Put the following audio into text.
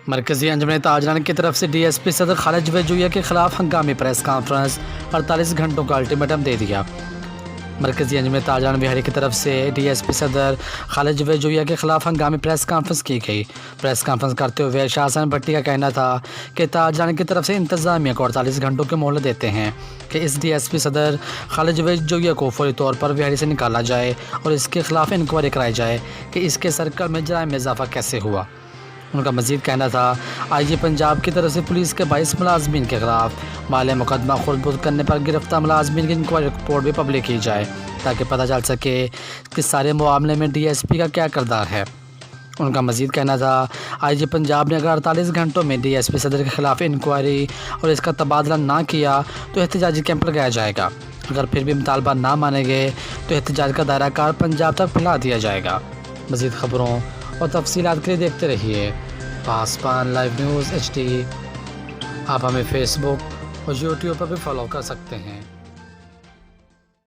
مرکزی انجمن تاجران کی طرف سے ڈی ایس پی صدر خالد جویہ کے خلاف ہنگامی پریس کانفرنس، 48 گھنٹوں کا الٹیمیٹم دے دیا۔ مرکزی انجمن تاجران بہاری کی طرف سے ڈی ایس پی صدر خالد جویہ کے خلاف ہنگامی پریس کانفرنس کی گئی۔ پریس کانفرنس کرتے ہوئے شاہ حسین بھٹی کا کہنا تھا کہ تاجران کی طرف سے انتظامیہ کو 48 گھنٹوں کی مہلت دیتے ہیں کہ اس ڈی ایس پی صدر خالد جویہ کو فوری طور پر بہاری سے نکالا جائے اور اس کے خلاف انکوائری کرائی جائے کہ اس کے سرکل میں جرائم میں اضافہ کیسے ہوا۔ ان کا مزید کہنا تھا آئی جی پنجاب کی طرف سے پولیس کے 22 ملازمین کے خلاف مالیہ مقدمہ خرد برد کرنے پر گرفتار ملازمین کی انکوائری رپورٹ بھی پبلک کی جائے تاکہ پتہ چل سکے کہ سارے معاملے میں ڈی ایس پی کا کیا کردار ہے۔ ان کا مزید کہنا تھا آئی جی پنجاب نے اگر 48 گھنٹوں میں ڈی ایس پی صدر کے خلاف انکوائری اور اس کا تبادلہ نہ کیا تو احتجاجی کیمپ لگایا جائے گا۔ اگر پھر بھی مطالبہ نہ مانے گئے تو احتجاج کا دائرہ کار پنجاب تک پھیلا دیا جائے گا۔ مزید خبروں اور تفصیلات کے لیے دیکھتے رہیے پاسبان لائیو نیوز HD۔ آپ ہمیں فیس بک اور یوٹیوب پر بھی فالو کر سکتے ہیں۔